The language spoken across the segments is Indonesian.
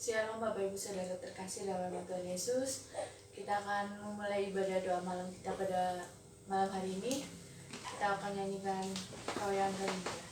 Shalom Bapak Ibu Saudara terkasih dalam nama Tuhan Yesus. Kita akan memulai ibadah doa malam kita pada malam hari ini. Kita akan nyanyikan Kau yang terindah.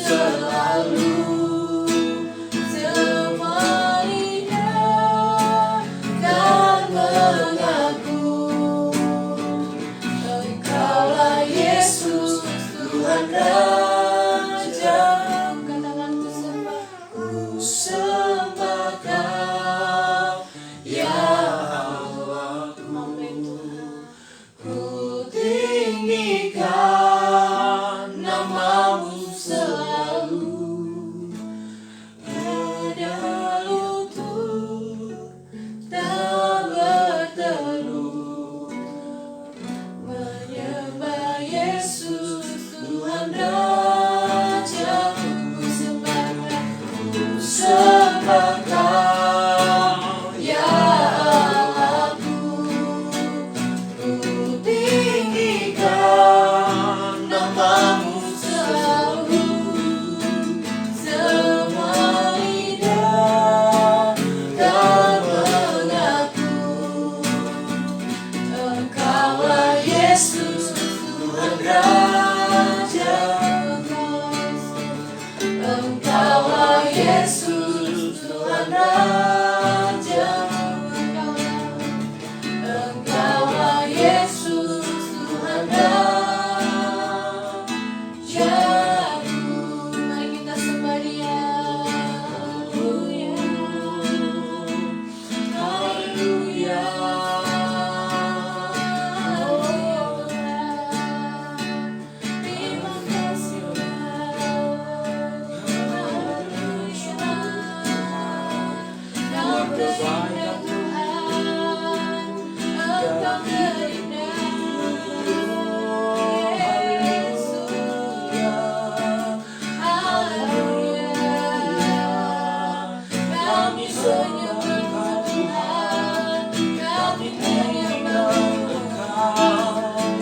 Selalu namamu selalu. Ada lutut tak berteluh menyembah Yesus Tuhan Rajaku. Sembah Kau ya Allahku, ku tinggikan namamu selalu. Semua lidah tak mengaku Engkaulah Yesus Tuhan Raja. Engkaulah Yesus Tuhan Raja. Engkaulah Yesus Tuhan Rajaku. Mari kita sembah Dia. Haleluya. Terima kasih Tuhan. Kau terindah Tuhan, Engkau terindah Yesus. Haleluya. Kami menyembah Tuhan, kami menyembah Engkau.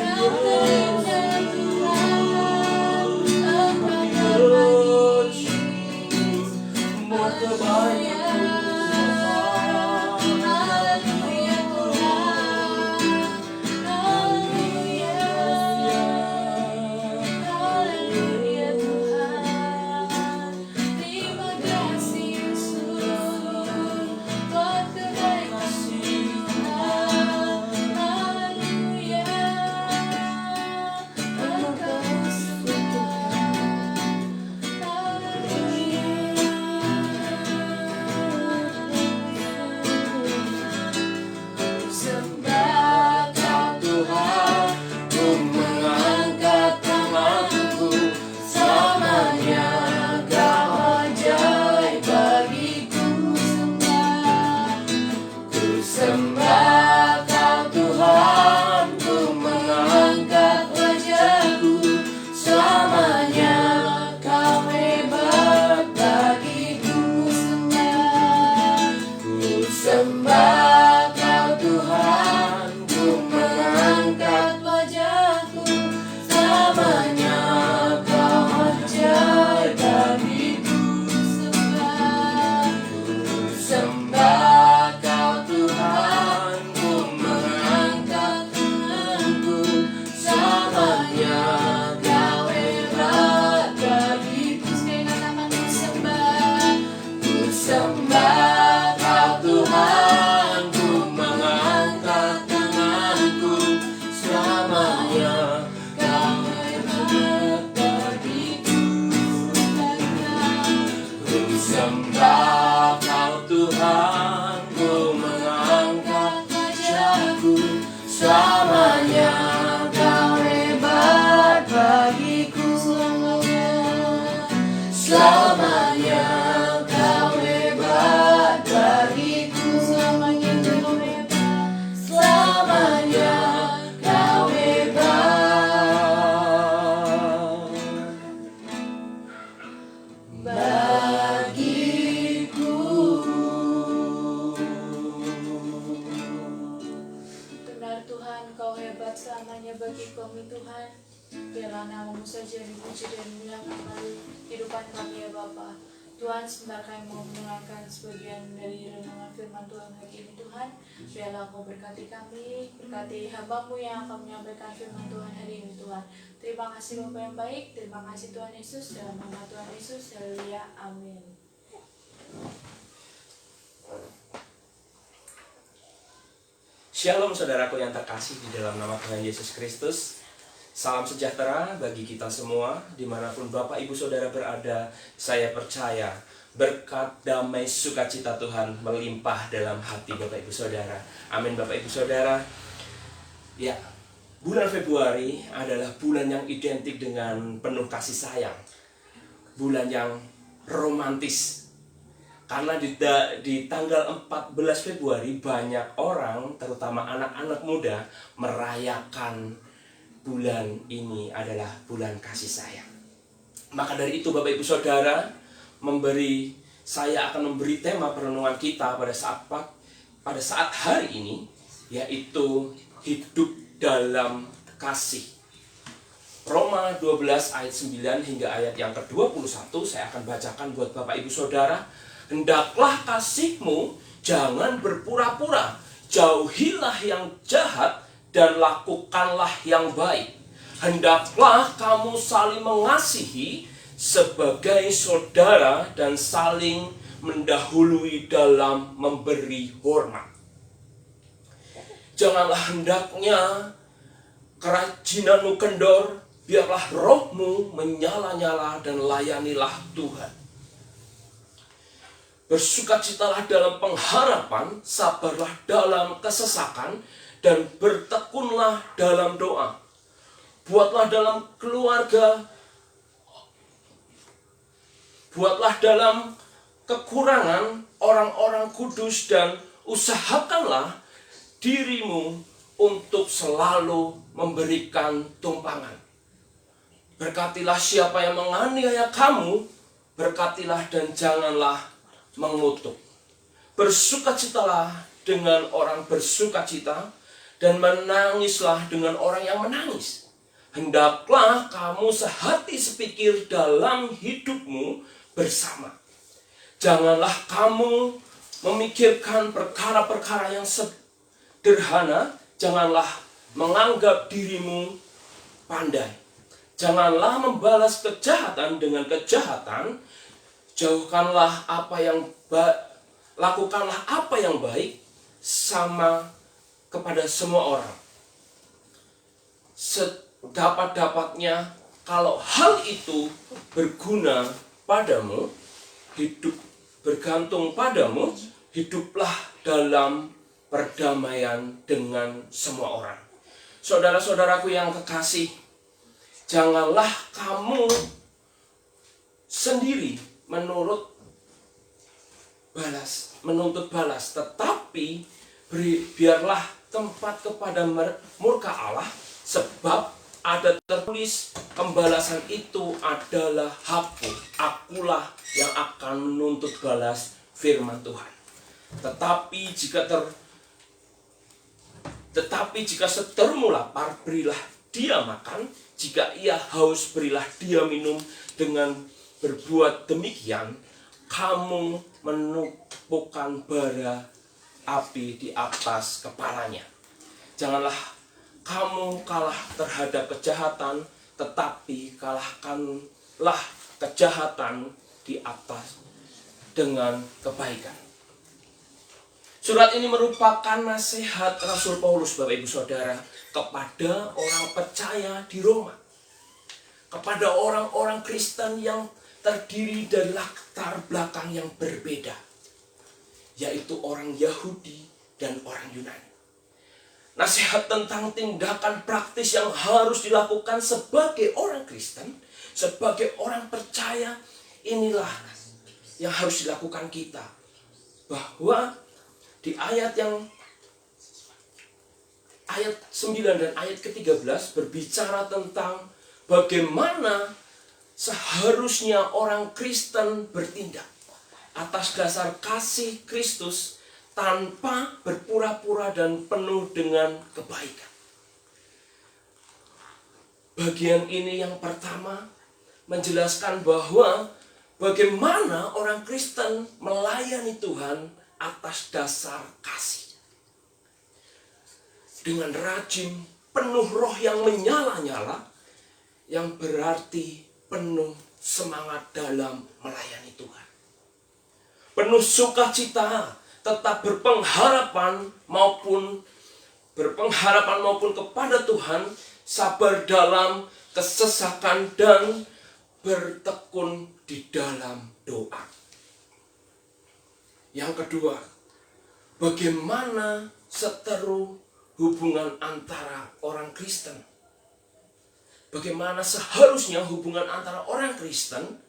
Kau terindah Tuhan, Engkau berbagi. Buat kebaikan selamanya bagi kami Tuhan. Biarlah namamu saja dipuji dan dimuliakan melalui kehidupan kami ya Bapa. Tuhan, sebentar kami mau mendengarkan sebagian dari renungan firman Tuhan hari ini Tuhan. Biarlah Engkau berkati kami, berkati hamba-Mu yang akan menyampaikan firman Tuhan hari ini Tuhan. Terima kasih Bapa yang baik, terima kasih Tuhan Yesus, dalam nama Tuhan Yesus, haleluya, amin. Shalom saudaraku yang terkasih di dalam nama Tuhan Yesus Kristus. Salam sejahtera bagi kita semua dimanapun Bapak Ibu Saudara berada. Saya percaya berkat damai sukacita Tuhan melimpah dalam hati Bapak Ibu Saudara. Amin Bapak Ibu Saudara. Ya, Bulan Februari adalah bulan yang identik dengan penuh kasih sayang. Bulan yang romantis. Karena di tanggal 14 Februari banyak orang, terutama anak-anak muda, merayakan bulan ini adalah bulan kasih sayang. Maka dari itu Bapak Ibu Saudara, saya akan memberi tema perenungan kita pada saat hari ini, yaitu hidup dalam kasih. Roma 12 ayat 9 hingga ayat yang ke-21 saya akan bacakan buat Bapak Ibu Saudara. Hendaklah kasihmu jangan berpura-pura, jauhilah yang jahat dan lakukanlah yang baik. Hendaklah kamu saling mengasihi sebagai saudara dan saling mendahului dalam memberi hormat. Janganlah hendaknya kerajinanmu kendor, biarlah rohmu menyala-nyala dan layanilah Tuhan. Bersukacitalah dalam pengharapan, sabarlah dalam kesesakan, dan bertekunlah dalam doa. Buatlah dalam keluarga, buatlah dalam kekurangan orang-orang kudus, dan usahakanlah dirimu untuk selalu memberikan tumpangan. Berkatilah siapa yang menganiaya kamu, berkatilah dan janganlah mengutuk. Bersukacitalah dengan orang bersukacita, dan menangislah dengan orang yang menangis. Hendaklah kamu sehati sepikir dalam hidupmu bersama. Janganlah kamu memikirkan perkara-perkara yang sederhana, janganlah menganggap dirimu pandai. Janganlah membalas kejahatan dengan kejahatan. Lakukanlah apa yang baik sama kepada semua orang. Sedapat-dapatnya, kalau hal itu berguna padamu, bergantung padamu, hiduplah dalam perdamaian dengan semua orang. Saudara-saudaraku yang kekasih, janganlah kamu sendiri menuntut balas, tetapi biarlah tempat kepada murka Allah, sebab ada tertulis, pembalasan itu adalah hakku, akulah yang akan menuntut balas, firman Tuhan. Tetapi jika seterumu lapar, berilah dia makan, jika ia haus, berilah dia minum. Dengan berbuat demikian, kamu menumpukan bara api di atas kepalanya. Janganlah kamu kalah terhadap kejahatan, tetapi kalahkanlah kejahatan di atas dengan kebaikan. Surat ini merupakan nasihat Rasul Paulus, Bapak Ibu Saudara, kepada orang percaya di Roma, kepada orang-orang Kristen yang terdiri dari latar belakang yang berbeda, yaitu orang Yahudi dan orang Yunani. Nasihat tentang tindakan praktis yang harus dilakukan sebagai orang Kristen, sebagai orang percaya, inilah yang harus dilakukan kita. Bahwa di ayat 9 dan ayat ke-13 berbicara tentang bagaimana seharusnya orang Kristen bertindak atas dasar kasih Kristus tanpa berpura-pura dan penuh dengan kebaikan. Bagian ini yang pertama menjelaskan bahwa bagaimana orang Kristen melayani Tuhan atas dasar kasih. Dengan rajin, penuh roh yang menyala-nyala, yang berarti penuh semangat dalam melayani Tuhan. Penuh sukacita, tetap berpengharapan maupun kepada Tuhan, sabar dalam kesesakan dan bertekun di dalam doa. Yang kedua, bagaimana seteru hubungan antara orang Kristen. Bagaimana seharusnya hubungan antara orang Kristen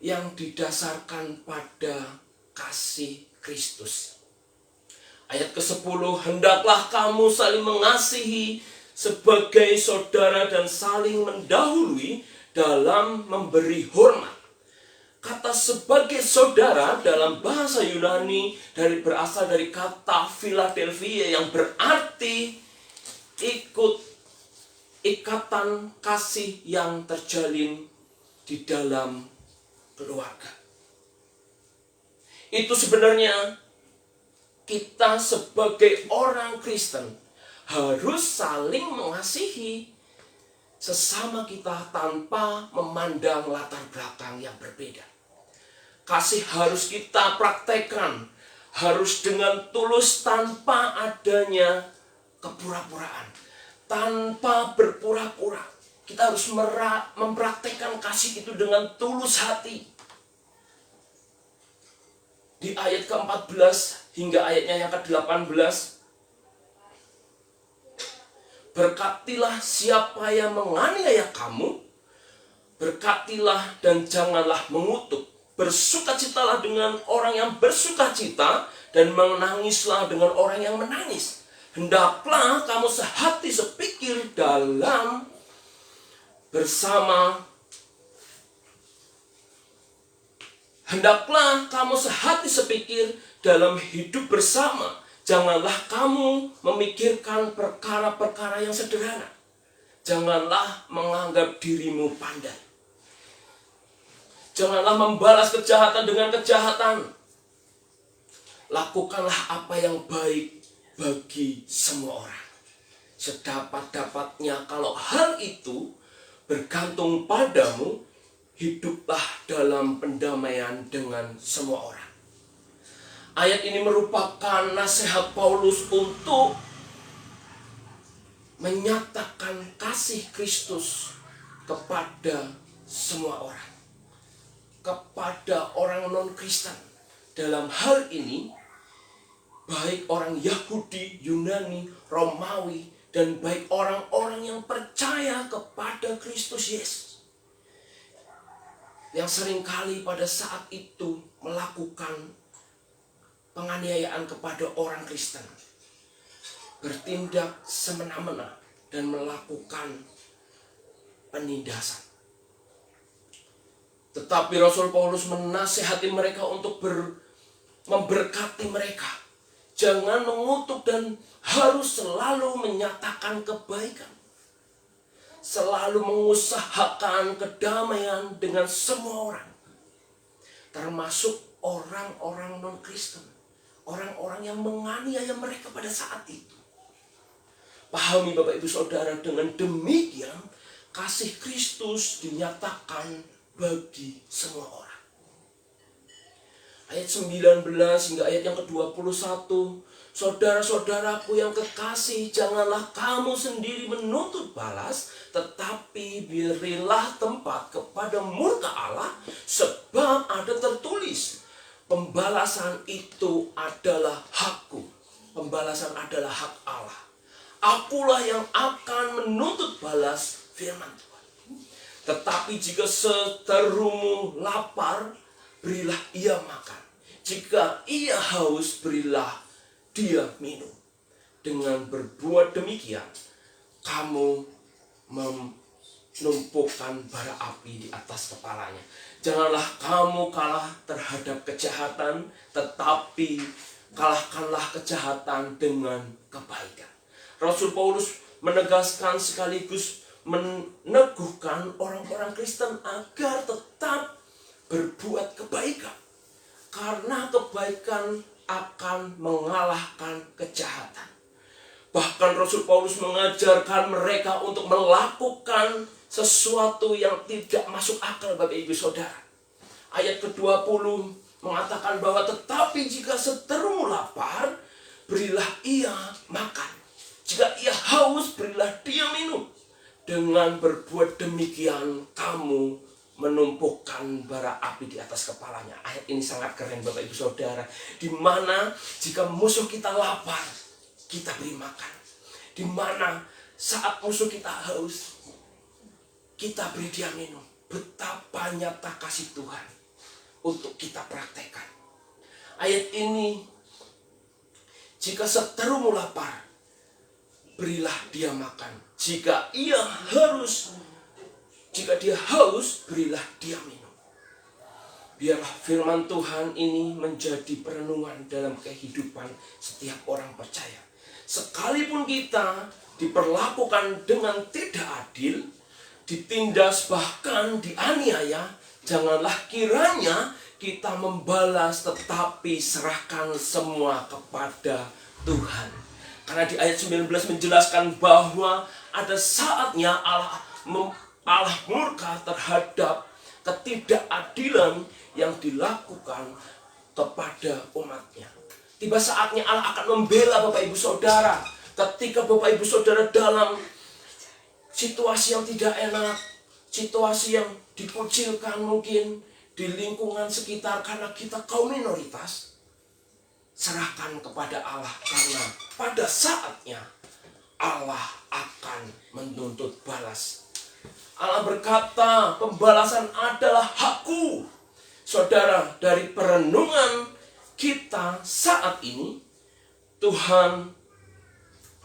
yang didasarkan pada kasih Kristus. Ayat ke-10, hendaklah kamu saling mengasihi sebagai saudara dan saling mendahului dalam memberi hormat. Kata sebagai saudara dalam bahasa Yunani berasal dari kata Philadelphia yang berarti ikatan kasih yang terjalin di dalam keluarga. Itu sebenarnya kita sebagai orang Kristen harus saling mengasihi sesama kita tanpa memandang latar belakang yang berbeda. Kasih harus kita praktekkan, harus dengan tulus tanpa adanya kepura-puraan, tanpa berpura-pura. Kita harus mempraktekkan kasih itu dengan tulus hati. Di ayat ke-14 hingga ayatnya yang ke-18, berkatilah siapa yang menganiaya kamu, berkatilah dan janganlah mengutuk. Bersukacitalah dengan orang yang bersukacita, dan menangislah dengan orang yang menangis. Hendaklah kamu sehati sepikir dalam bersama. Hendaklah kamu sehati sepikir dalam hidup bersama. Janganlah kamu memikirkan perkara-perkara yang sederhana. Janganlah menganggap dirimu pandai. Janganlah membalas kejahatan dengan kejahatan. Lakukanlah apa yang baik bagi semua orang. Sedapat-dapatnya kalau hal itu bergantung padamu, hiduplah dalam pendamaian dengan semua orang. Ayat ini merupakan nasihat Paulus untuk menyatakan kasih Kristus kepada semua orang, kepada orang non-Kristen. Dalam hal ini, baik orang Yahudi, Yunani, Romawi, dan baik orang-orang yang percaya kepada Kristus Yesus, yang seringkali pada saat itu melakukan penganiayaan kepada orang Kristen, bertindak semena-mena dan melakukan penindasan. Tetapi Rasul Paulus menasihati mereka untuk memberkati mereka. Jangan mengutuk dan harus selalu menyatakan kebaikan. Selalu mengusahakan kedamaian dengan semua orang, termasuk orang-orang non-Kristen, orang-orang yang menganiaya mereka pada saat itu. Pahami Bapak Ibu Saudara, dengan demikian kasih Kristus dinyatakan bagi semua orang. Ayat 19 hingga ayat yang ke-21, saudara-saudaraku yang kekasih, janganlah kamu sendiri menuntut balas, tetapi berilah tempat kepada murka Allah, sebab ada tertulis, pembalasan itu adalah hakku. Pembalasan adalah hak Allah. Akulah yang akan menuntut balas, firman Tuhan. Tetapi jika seterumu lapar, berilah ia makan. Jika ia haus, berilah dia minum. Dengan berbuat demikian, kamu menumpukan bara api di atas kepalanya. Janganlah kamu kalah terhadap kejahatan, tetapi kalahkanlah kejahatan dengan kebaikan. Rasul Paulus menegaskan sekaligus meneguhkan orang-orang Kristen agar tetap berbuat kebaikan, karena kebaikan akan mengalahkan kejahatan. Bahkan Rasul Paulus mengajarkan mereka untuk melakukan sesuatu yang tidak masuk akal, Bapak Ibu Saudara. Ayat ke-20 mengatakan bahwa tetapi jika seterumu lapar, berilah ia makan. Jika ia haus, berilah dia minum. Dengan berbuat demikian, kamu menumpukan bara api di atas kepalanya. Ayat ini sangat keren Bapak Ibu Saudara, di mana jika musuh kita lapar, kita beri makan. di mana saat musuh kita haus, kita beri dia minum. Betapa nyata kasih Tuhan untuk kita praktekkan. Ayat ini, jika seterumu lapar, berilah dia makan. Jika dia haus, berilah dia minum. Biarlah firman Tuhan ini menjadi perenungan dalam kehidupan setiap orang percaya. Sekalipun kita diperlakukan dengan tidak adil, ditindas bahkan dianiaya, janganlah kiranya kita membalas, tetapi serahkan semua kepada Tuhan. Karena di ayat 19 menjelaskan bahwa ada saatnya Allah murka terhadap ketidakadilan yang dilakukan kepada umatnya. Tiba saatnya Allah akan membela Bapak Ibu Saudara. Ketika Bapak Ibu Saudara dalam situasi yang tidak enak, situasi yang dikucilkan mungkin di lingkungan sekitar karena kita kaum minoritas, serahkan kepada Allah, karena pada saatnya Allah akan menuntut balas. Allah berkata, pembalasan adalah hakku. Saudara, dari perenungan kita saat ini, Tuhan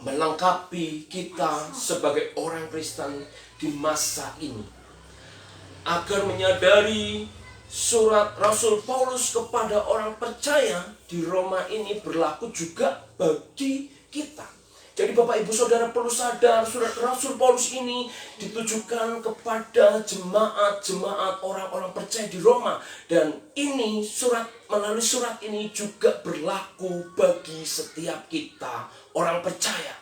melengkapi kita sebagai orang Kristen di masa ini, agar menyadari surat Rasul Paulus kepada orang percaya di Roma ini berlaku juga bagi kita. Jadi Bapak Ibu Saudara perlu sadar, surat Rasul Paulus ini ditujukan kepada jemaat-jemaat orang-orang percaya di Roma. Dan ini melalui surat ini juga berlaku bagi setiap kita orang percaya.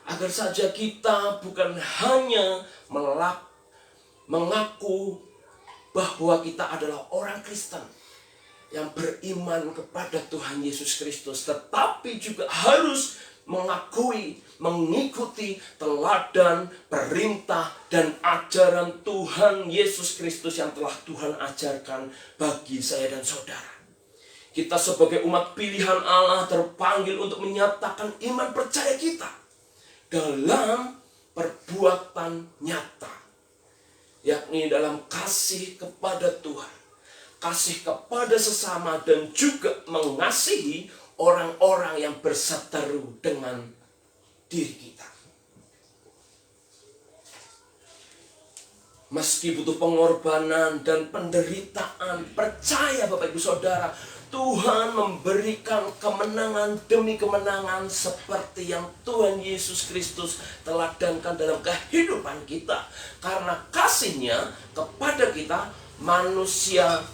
Agar saja kita bukan hanya mengaku bahwa kita adalah orang Kristen yang beriman kepada Tuhan Yesus Kristus, tetapi juga harus mengikuti teladan, perintah, dan ajaran Tuhan Yesus Kristus yang telah Tuhan ajarkan bagi saya dan saudara. Kita sebagai umat pilihan Allah terpanggil untuk menyatakan iman percaya kita dalam perbuatan nyata, yakni dalam kasih kepada Tuhan, kasih kepada sesama, dan juga mengasihi orang-orang yang berseteru dengan diri kita. Meski butuh pengorbanan dan penderitaan, percaya Bapak Ibu Saudara, Tuhan memberikan kemenangan demi kemenangan seperti yang Tuhan Yesus Kristus teladankan dalam kehidupan kita. Karena kasih-Nya kepada kita, manusia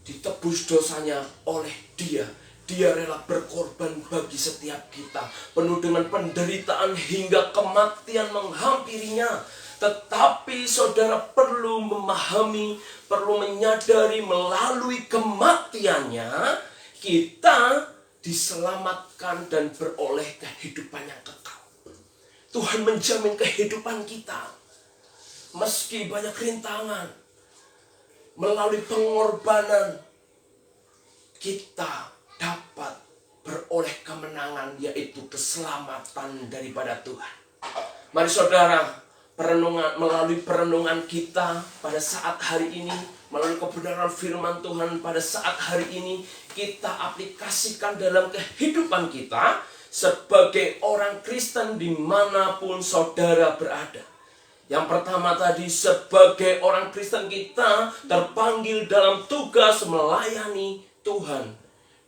ditebus dosanya oleh Dia. Dia rela berkorban bagi setiap kita, penuh dengan penderitaan hingga kematian menghampirinya. Tetapi saudara perlu memahami, perlu menyadari, melalui kematiannya kita diselamatkan dan beroleh kehidupan yang kekal. Tuhan menjamin kehidupan kita meski banyak rintangan. Melalui pengorbanan kita dapat beroleh kemenangan, yaitu keselamatan daripada Tuhan. Mari saudara, melalui perenungan kita pada saat hari ini, melalui kebenaran firman Tuhan pada saat hari ini, kita aplikasikan dalam kehidupan kita sebagai orang Kristen dimanapun saudara berada. Yang pertama tadi, sebagai orang Kristen kita terpanggil dalam tugas melayani Tuhan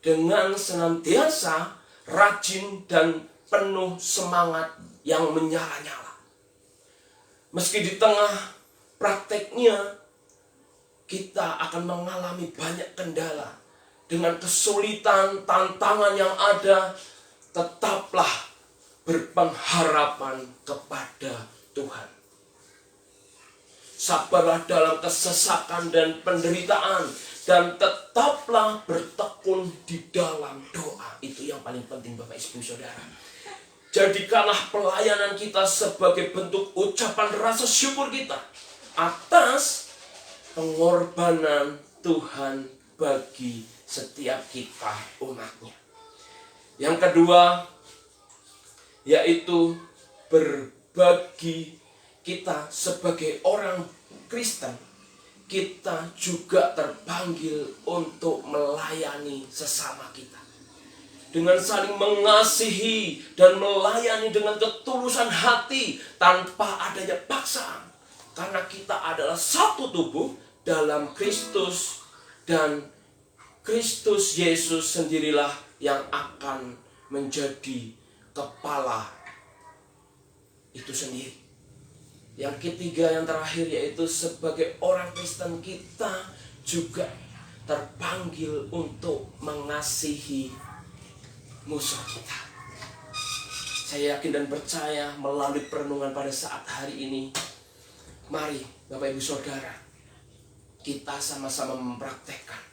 dengan senantiasa rajin dan penuh semangat yang menyala-nyala. Meski di tengah prakteknya kita akan mengalami banyak kendala, dengan kesulitan, tantangan yang ada, tetaplah berpengharapan kepada Tuhan. Sabarlah dalam kesesakan dan penderitaan, dan tetaplah bertekun di dalam doa. Itu yang paling penting Bapak Ibu Saudara. Jadikanlah pelayanan kita sebagai bentuk ucapan rasa syukur kita atas pengorbanan Tuhan bagi setiap kita umatnya. Yang kedua, yaitu berbagi kita sebagai orang Kristen, kita juga terpanggil untuk melayani sesama kita. Dengan saling mengasihi dan melayani dengan ketulusan hati tanpa adanya paksaan. Karena kita adalah satu tubuh dalam Kristus, dan Kristus Yesus sendirilah yang akan menjadi kepala itu sendiri. Yang ketiga, yang terakhir, yaitu sebagai orang Kristen kita juga terpanggil untuk mengasihi musuh kita. Saya yakin dan percaya melalui perenungan pada saat hari ini, mari Bapak Ibu Saudara, kita sama-sama mempraktekkan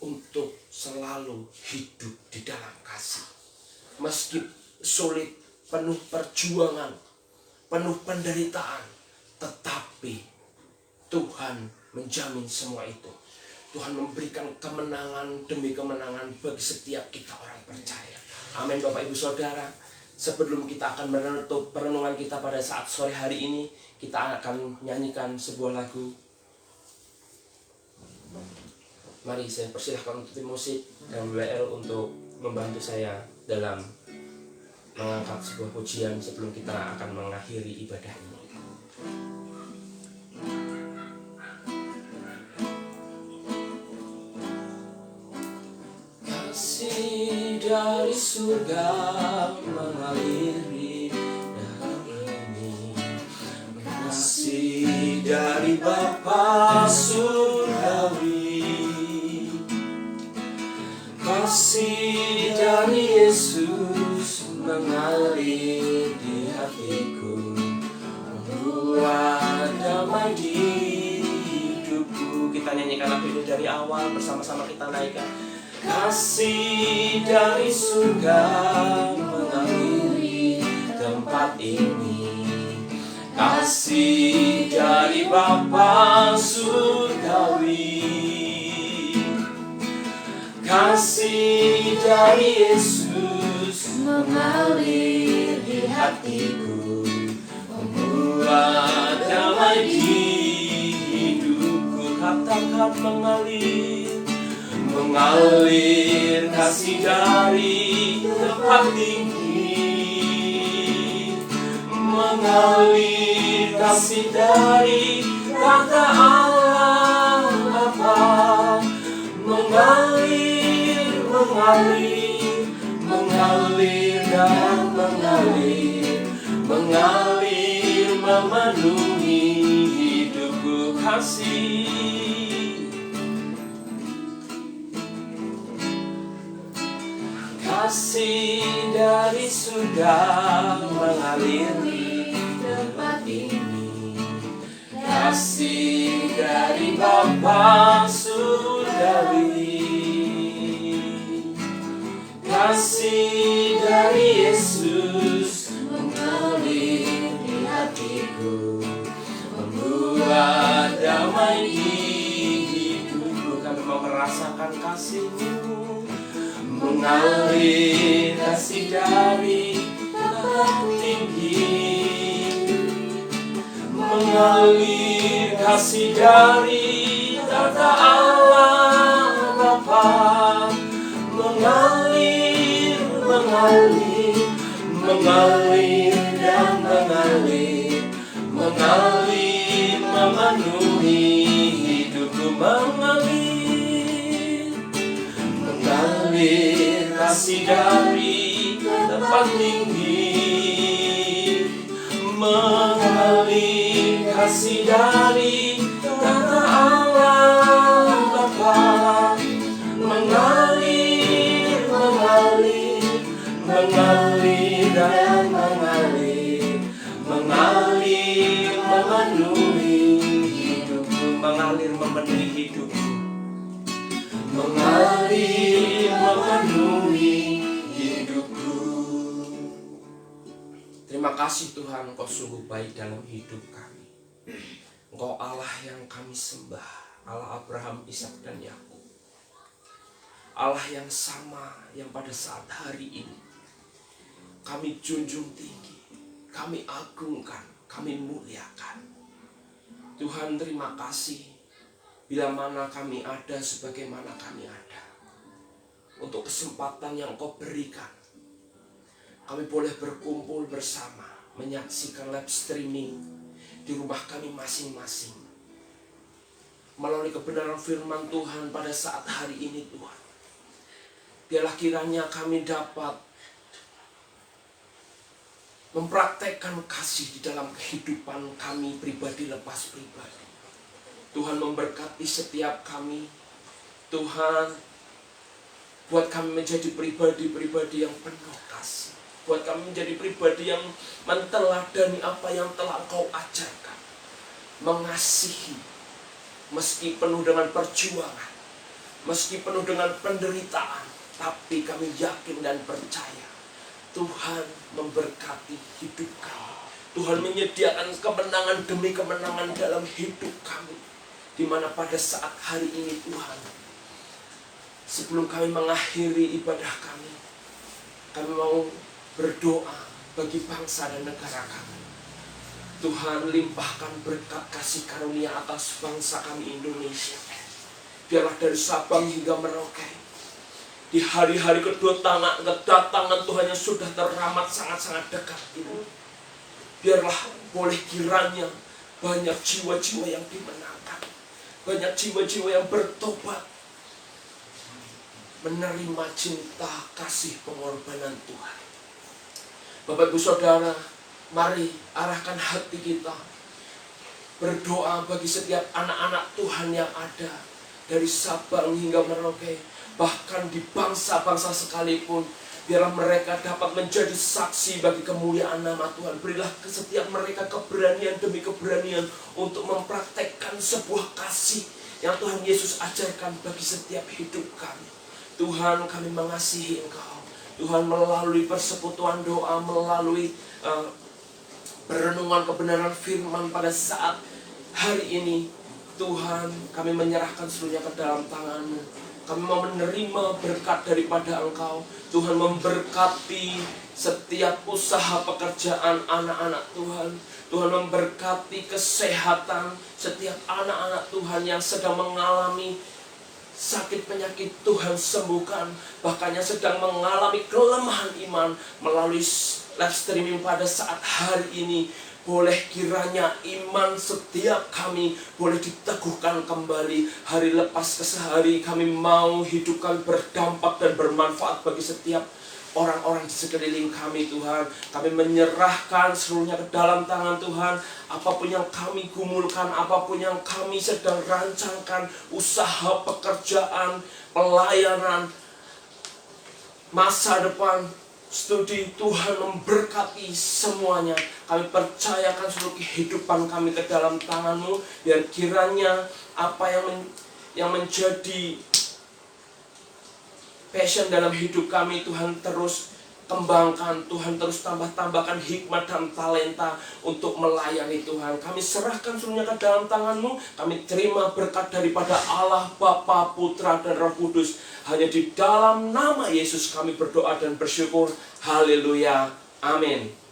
untuk selalu hidup di dalam kasih. Meski sulit, penuh perjuangan, penuh penderitaan, tetapi Tuhan menjamin semua itu. Tuhan memberikan kemenangan demi kemenangan bagi setiap kita orang percaya. Amin Bapak Ibu Saudara. Sebelum kita akan menutup perenungan kita pada saat sore hari ini, kita akan menyanyikan sebuah lagu. Mari saya persilahkan untuk tim musik dan WL untuk membantu saya dalam mengangkat sebuah pujian sebelum kita akan mengakhiri ibadah ini. Kasih dari surga mengaliri dalam ini, kasih dari Bapa surgawi, kasih dari Yesus mengalir di hatiku, membuat damai di hidupku. Kita nyanyikan lagu ini dari awal, bersama-sama kita naikkan. Kasih dari surga mengaliri tempat ini, kasih dari Bapa surgawi, kasih dari Yesus mengalir di hatiku, membuat damai di hidupku. Katakan mengalir, mengalir kasih dari tempat tinggi, mengalir kasih dari kata Allah Bapa, mengalir, mengalir, mengalir dan mengalir, mengalir memenuhi hidupku. Kasih dari surga mengaliri tempat ini, kasih dari Bapa surgawi, kasih dari Yesus mengalir di hatiku, membuat damai di hidupku. Kami mau merasakan kasih-Mu, mengalir kasih dari tempat tinggi, mengalir kasih dari tata Allah Bapa, mengalir, mengalir, mengalir dan mengalir, mengalir memenuhi hidupku, mengalir, mengalir kasih dari tempat tinggi, mengalir kasih dari tata Allah Bapa, mengalir, mengalir, mengalir dan mengalir, mengalir memenuhi hidupku, mengalir memenuhi hidupku, mengalir memenuhi hidupku. Terima kasih Tuhan, Engkau sungguh baik dalam hidup kami. Engkau Allah yang kami sembah. Allah Abraham, Ishak, dan Yakub. Allah yang sama yang pada saat hari ini kami junjung tinggi, kami agungkan, kami muliakan. Tuhan, terima kasih bila mana kami ada sebagaimana kami ada. Untuk kesempatan yang Kau berikan, kami boleh berkumpul bersama, menyaksikan live streaming di rumah kami masing-masing. Melalui kebenaran firman Tuhan pada saat hari ini Tuhan. Biarlah kiranya kami dapat mempraktekkan kasih di dalam kehidupan kami pribadi lepas pribadi. Tuhan memberkati setiap kami. Tuhan, buat kami menjadi pribadi-pribadi yang penuh kasih. Buat kami menjadi pribadi yang menteladani apa yang telah Engkau ajarkan. Mengasihi, meski penuh dengan perjuangan, meski penuh dengan penderitaan, tapi kami yakin dan percaya Tuhan memberkati hidup kami. Tuhan menyediakan kemenangan demi kemenangan dalam hidup kami. Di mana pada saat hari ini Tuhan, sebelum kami mengakhiri ibadah kami mau berdoa bagi bangsa dan negara kami. Tuhan, limpahkan berkat kasih karunia atas bangsa kami Indonesia. Biarlah dari Sabang hingga Merauke, di hari-hari kedatangan Tuhan yang sudah teramat sangat-sangat dekat ini, biarlah boleh kiranya banyak jiwa-jiwa yang dimenangkan, banyak jiwa-jiwa yang bertobat, menerima cinta kasih pengorbanan Tuhan. Bapak Ibu Saudara, mari arahkan hati kita berdoa bagi setiap anak-anak Tuhan yang ada dari Sabang hingga Merauke, bahkan di bangsa-bangsa sekalipun. Biarlah mereka dapat menjadi saksi bagi kemuliaan nama Tuhan. Berilah ke setiap mereka keberanian demi keberanian untuk mempraktekkan sebuah kasih yang Tuhan Yesus ajarkan bagi setiap hidup kami. Tuhan, kami mengasihi Engkau. Tuhan, melalui persekutuan doa, melalui perenungan kebenaran firman pada saat hari ini, Tuhan, kami menyerahkan seluruhnya ke dalam tangan-Mu. Kami mau menerima berkat daripada Engkau. Tuhan, memberkati setiap usaha pekerjaan anak-anak Tuhan. Tuhan, memberkati kesehatan setiap anak-anak Tuhan yang sedang mengalami sakit penyakit. Tuhan, sembuhkan. Bahkan yang sedang mengalami kelemahan iman melalui live streaming pada saat hari ini, boleh kiranya iman setiap kami boleh diteguhkan kembali. Hari lepas ke sehari kami mau hidup kami berdampak dan bermanfaat bagi setiap orang-orang di sekeliling kami. Tuhan, kami menyerahkan seluruhnya ke dalam tangan Tuhan. Apapun yang kami gumulkan, apapun yang kami sedang rancangkan, usaha, pekerjaan, pelayanan, masa depan, studi, Tuhan memberkati semuanya. Kami percayakan seluruh kehidupan kami ke dalam tangan-Mu. Biar kiranya apa yang menjadi passion dalam hidup kami, Tuhan terus kembangkan. Tuhan terus tambahkan hikmat dan talenta untuk melayani Tuhan. Kami serahkan seluruhnya ke dalam tangan-Mu. Kami terima berkat daripada Allah, Bapa, Putra, dan Roh Kudus. Hanya di dalam nama Yesus kami berdoa dan bersyukur. Haleluya. Amin.